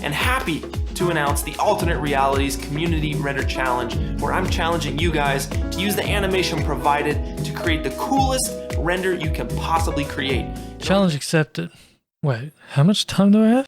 and happy to announce the Alternate Realities Community Render Challenge, where I'm challenging you guys to use the animation provided to create the coolest render you can possibly create. Challenge accepted. Wait, how much time do I have?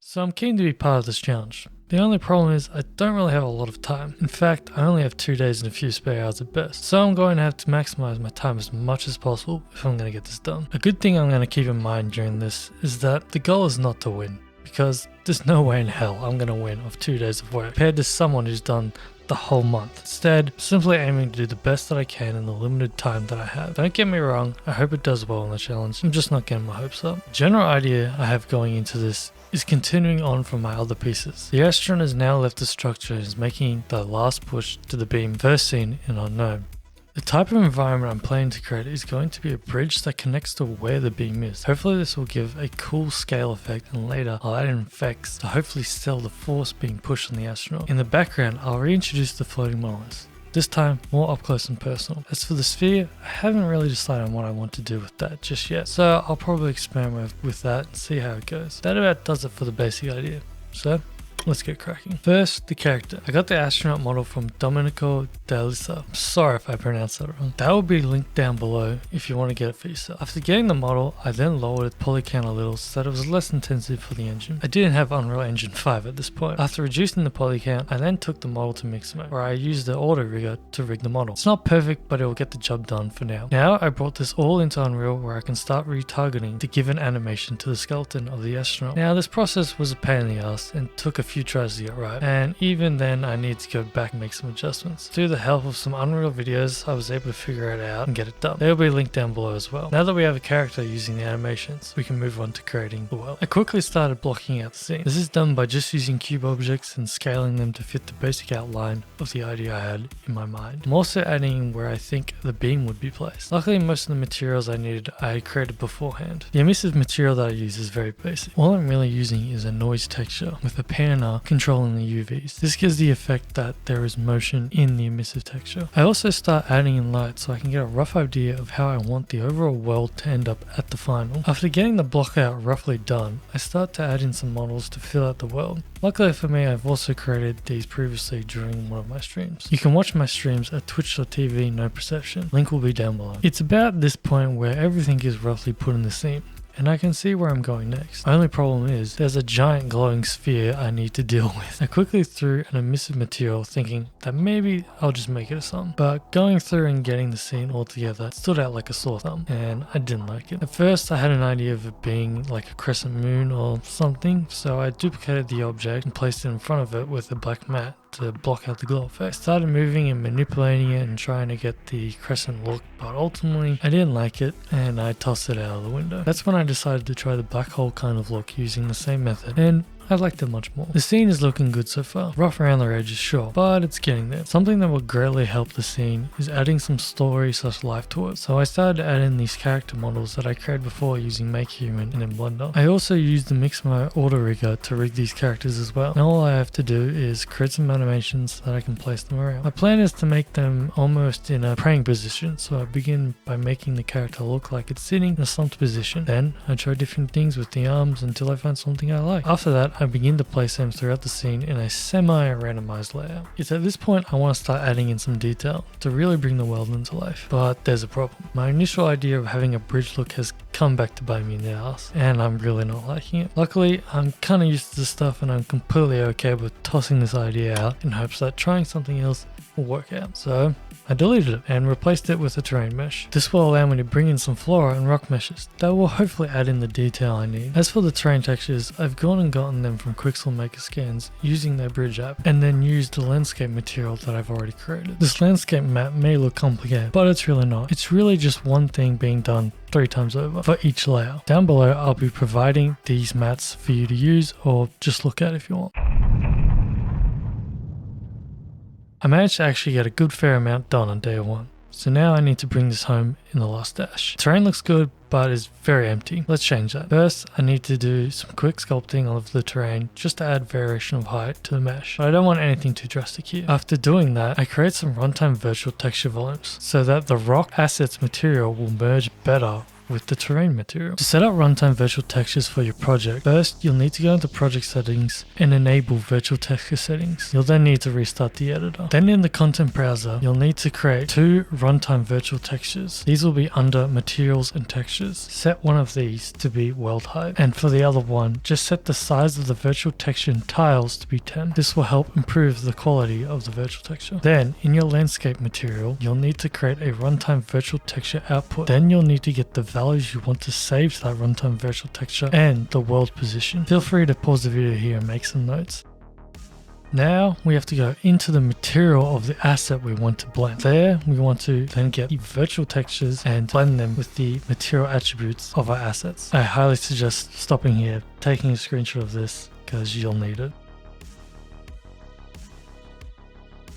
So I'm keen to be part of this challenge. The only problem is I don't really have a lot of time. In fact, I only have 2 days and a few spare hours at best. So I'm going to have to maximize my time as much as possible if I'm going to get this done. A good thing I'm going to keep in mind during this is that the goal is not to win, because there's no way in hell I'm going to win off 2 days of work compared to someone who's done the whole month. Instead, simply aiming to do the best that I can in the limited time that I have. Don't get me wrong, I hope it does well in the challenge. I'm just not getting my hopes up. The general idea I have going into this is continuing on from my other pieces. The astronaut has now left the structure and is making the last push to the beam first seen in Unknown. The type of environment I'm planning to create is going to be a bridge that connects to where the beam is. Hopefully this will give a cool scale effect, and later I'll add in effects to hopefully sell the force being pushed on the astronaut. In the background, I'll reintroduce the floating monoliths. This time, more up close and personal. As for the sphere, I haven't really decided on what I want to do with that just yet, so I'll probably experiment with that and see how it goes. That about does it for the basic idea. So, let's get cracking. First, the character. I got the astronaut model from Domenico D'Alisa. I'm sorry if I pronounced that wrong. That will be linked down below if you want to get it for yourself. After getting the model, I then lowered the poly count a little so that it was less intensive for the engine. I didn't have Unreal Engine 5 at this point. After reducing the poly count, I then took the model to mix mode, where I used the auto rigger to rig the model. It's not perfect, but it will get the job done for now. Now, I brought this all into Unreal, where I can start retargeting to give an animation to the skeleton of the astronaut. Now, this process was a pain in the ass and took a few tries to get right, and even then I need to go back and make some adjustments. Through the help of some Unreal videos, I was able to figure it out and get it done. They'll be linked down below as well. Now that we have a character using the animations, we can move on to creating the world. I quickly started blocking out the scene. This is done by just using cube objects and scaling them to fit the basic outline of the idea I had in my mind. I'm also adding where I think the beam would be placed. Luckily, most of the materials I needed I had created beforehand. The emissive material that I use is very basic. All I'm really using is a noise texture with a panner controlling the UVs. This gives the effect that there is motion in the emissive texture. I also start adding in light so I can get a rough idea of how I want the overall world to end up at the final. After getting the block out roughly done, I start to add in some models to fill out the world. Luckily for me, I've also created these previously during one of my streams. You can watch my streams at twitch.tv no perception. Link will be down below. It's about this point where everything is roughly put in the scene, and I can see where I'm going next. Only problem is, there's a giant glowing sphere I need to deal with. I quickly threw an emissive material thinking that maybe I'll just make it a sun. But going through and getting the scene all together stood out like a sore thumb, and I didn't like it. At first I had an idea of it being like a crescent moon or something, so I duplicated the object and placed it in front of it with a black mat to block out the glow effect. I started moving and manipulating it and trying to get the crescent look, but ultimately I didn't like it and I tossed it out of the window. That's when I decided to try the black hole kind of look using the same method, and I liked it much more. The scene is looking good so far. Rough around the edges, sure, but it's getting there. Something that will greatly help the scene is adding some story/life to it. So I started to add in these character models that I created before using Make Human and in Blender. I also used the Mix My Auto Rigger to rig these characters as well. Now all I have to do is create some animations so that I can place them around. My plan is to make them almost in a praying position, so I begin by making the character look like it's sitting in a slumped position. Then I try different things with the arms until I find something I like. After that, I begin to place them throughout the scene in a semi-randomized layout. It's at this point I want to start adding in some detail to really bring the world into life. But there's a problem. My initial idea of having a bridge look has come back to bite me in the ass, and I'm really not liking it. Luckily, I'm kind of used to this stuff and I'm completely okay with tossing this idea out in hopes that trying something else will work out. So I deleted it and replaced it with a terrain mesh. This will allow me to bring in some flora and rock meshes that will hopefully add in the detail I need. As for the terrain textures, I've gone and gotten them from Quixel Maker Scans using their bridge app, and then used the landscape material that I've already created. This landscape map may look complicated, but it's really not. It's really just one thing being done 3 times over for each layer. Down below, I'll be providing these mats for you to use or just look at if you want. I managed to actually get a good fair amount done on day 1, so now I need to bring this home in the last dash. Terrain looks good, but is very empty. Let's change that. First, I need to do some quick sculpting of the terrain just to add variation of height to the mesh, but I don't want anything too drastic here. After doing that, I create some runtime virtual texture volumes so that the rock assets material will merge better with the terrain material. To set up runtime virtual textures for your project, first you'll need to go into project settings and enable virtual texture settings. You'll then need to restart the editor. Then in the content browser, you'll need to create 2 runtime virtual textures. These will be under materials and textures. Set one of these to be world height, and for the other one, just set the size of the virtual texture in tiles to be 10. This will help improve the quality of the virtual texture. Then in your landscape material, you'll need to create a runtime virtual texture output. Then you'll need to get the values you want to save to that runtime virtual texture and the world position. Feel free to pause the video here and make some notes. Now we have to go into the material of the asset we want to blend. There we want to then get the virtual textures and blend them with the material attributes of our assets. I highly suggest stopping here, taking a screenshot of this because you'll need it.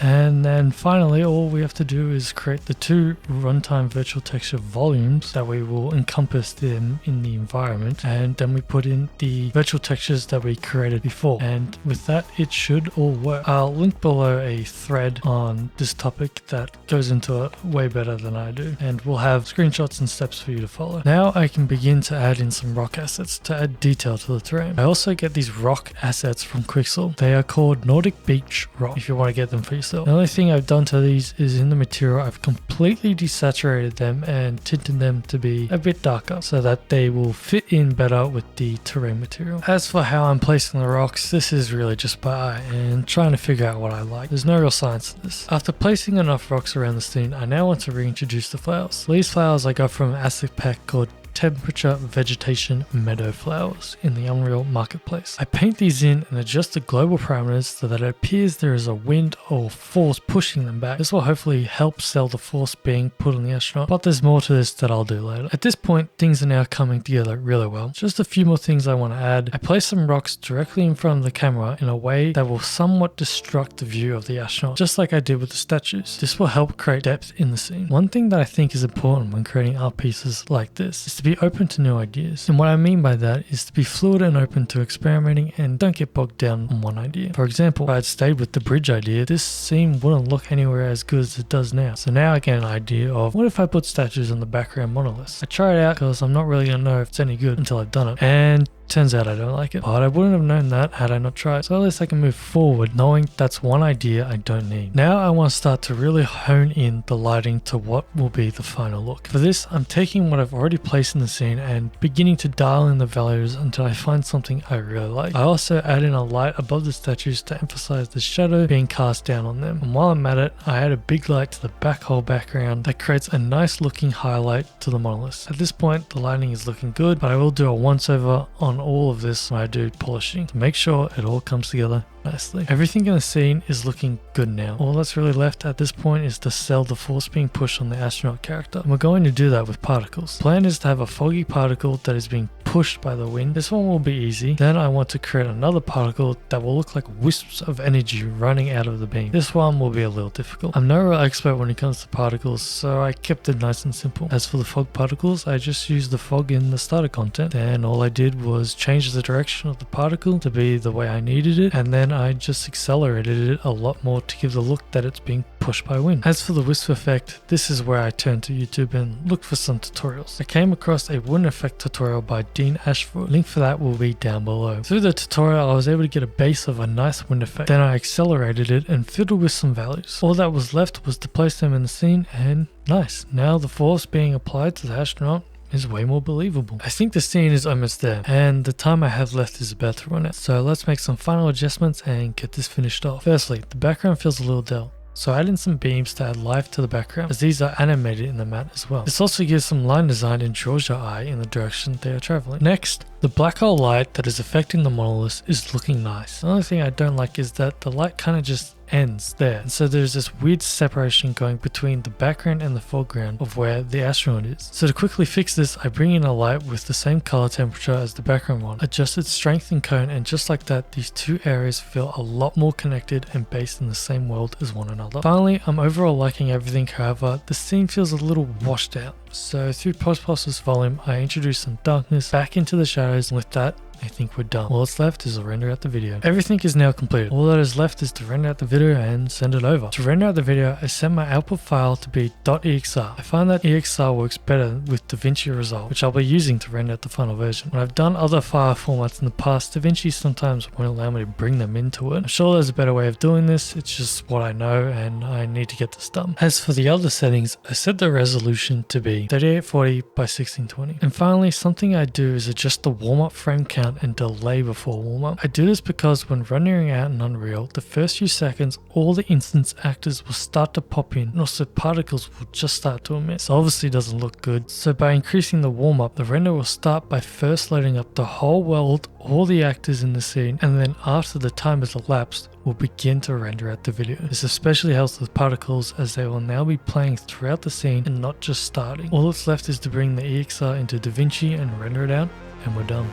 And then finally, all we have to do is create the 2 runtime virtual texture volumes that we will encompass them in the environment, and then we put in the virtual textures that we created before, and with that it should all work. I'll link below a thread on this topic that goes into it way better than I do, and we'll have screenshots and steps for you to follow. Now I can begin to add in some rock assets to add detail to the terrain. I also get these rock assets from Quixel. They are called Nordic Beach Rock if you want to get them for yourself. The only thing I've done to these is in the material I've completely desaturated them and tinted them to be a bit darker so that they will fit in better with the terrain material. As for how I'm placing the rocks, this is really just by eye and trying to figure out what I like. There's no real science to this. After placing enough rocks around the scene, I now want to reintroduce the flowers. These flowers I got from an asset pack called Temperature Vegetation Meadow Flowers in the Unreal Marketplace. I paint these in and adjust the global parameters so that it appears there is a wind or force pushing them back. This will hopefully help sell the force being put on the astronaut, but there's more to this that I'll do later. At this point, things are now coming together really well. Just a few more things I want to add. I place some rocks directly in front of the camera in a way that will somewhat distract the view of the astronaut, just like I did with the statues. This will help create depth in the scene. One thing that I think is important when creating art pieces like this is to be open to new ideas. And what I mean by that is to be fluid and open to experimenting and don't get bogged down on one idea. For example, if I had stayed with the bridge idea, this scene wouldn't look anywhere as good as it does now. So now I get an idea of what if I put statues on the background monoliths. I try it out because I'm not really going to know if it's any good until I've done it. And turns out I don't like it, but I wouldn't have known that had I not tried. So at least I can move forward knowing that's one idea I don't need. Now I want to start to really hone in the lighting to what will be the final look. For this, I'm taking what I've already placed in the scene and beginning to dial in the values until I find something I really like. I also add in a light above the statues to emphasize the shadow being cast down on them. And while I'm at it, I add a big light to the back whole background that creates a nice looking highlight to the monoliths. At this point, the lighting is looking good, but I will do a once over on all of this when I do polishing to make sure it all comes together nicely. Everything in the scene is looking good now. All that's really left at this point is to sell the force being pushed on the astronaut character. And we're going to do that with particles. The plan is to have a foggy particle that is being pushed by the wind. This one will be easy. Then I want to create another particle that will look like wisps of energy running out of the beam. This one will be a little difficult. I'm no real expert when it comes to particles, so I kept it nice and simple. As for the fog particles, I just used the fog in the starter content. Then all I did was change the direction of the particle to be the way I needed it, and then I just accelerated it a lot more to give the look that it's being pushed by wind. As for the wisp effect, this is where I turned to YouTube and looked for some tutorials. I came across a wind effect tutorial by Dean Ashford. Link for that will be down below. Through the tutorial, I was able to get a base of a nice wind effect. Then I accelerated it and fiddled with some values. All that was left was to place them in the scene, and nice. Now the force being applied to the astronaut is way more believable. I think the scene is almost there, and the time I have left is about to run out. So let's make some final adjustments and get this finished off. Firstly, the background feels a little dull, so add in some beams to add life to the background, as these are animated in the matte as well. This also gives some line design and draws your eye in the direction they are traveling. Next, the black hole light that is affecting the monolith is looking nice. The only thing I don't like is that the light kind of just ends there, and so there's this weird separation going between the background and the foreground of where the astronaut is. So to quickly fix this, I bring in a light with the same color temperature as the background one, adjust its strength and cone, and just like that, these two areas feel a lot more connected and based in the same world as one another. Finally, I'm overall liking everything, however, the scene feels a little washed out. So through post-process volume, I introduced some darkness back into the shadows, and with that, I think we're done. All that's left is to render out the video. Everything is now completed. All that is left is to render out the video and send it over. To render out the video, I set my output file to be .exr. I find that EXR works better with DaVinci Resolve, which I'll be using to render out the final version. When I've done other file formats in the past, DaVinci sometimes won't allow me to bring them into it. I'm sure there's a better way of doing this, it's just what I know and I need to get this done. As for the other settings, I set the resolution to be 3840 by 1620. And finally, something I do is adjust the warm-up frame count and delay before warm-up. I do this because when rendering out in Unreal, the first few seconds, all the instance actors will start to pop in and also particles will just start to emit. So obviously it doesn't look good. So by increasing the warm-up, the render will start by first loading up the whole world, all the actors in the scene, and then after the time has elapsed, we'll begin to render out the video. This especially helps with particles as they will now be playing throughout the scene and not just starting. All that's left is to bring the EXR into DaVinci and render it out, and we're done.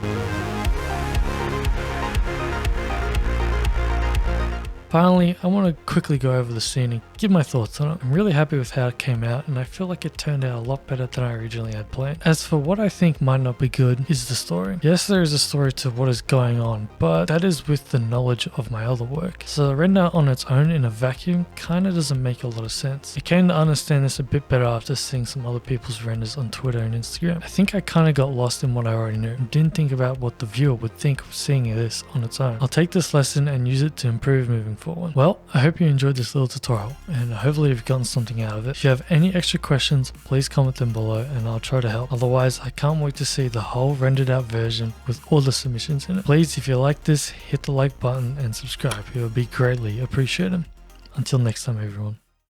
Finally, I want to quickly go over the scene and give my thoughts on it. I'm really happy with how it came out and I feel like it turned out a lot better than I originally had planned. As for what I think might not be good is the story. Yes, there is a story to what is going on, but that is with the knowledge of my other work. So the render on its own in a vacuum kinda doesn't make a lot of sense. I came to understand this a bit better after seeing some other people's renders on Twitter and Instagram. I think I kinda got lost in what I already knew and didn't think about what the viewer would think of seeing this on its own. I'll take this lesson and use it to improve moving forward. Well, I hope you enjoyed this little tutorial and hopefully you've gotten something out of it. If you have any extra questions, please comment them below and I'll try to help. Otherwise, I can't wait to see the whole rendered out version with all the submissions in it. Please, if you like this, hit the like button and subscribe. It would be greatly appreciated. Until next time, everyone.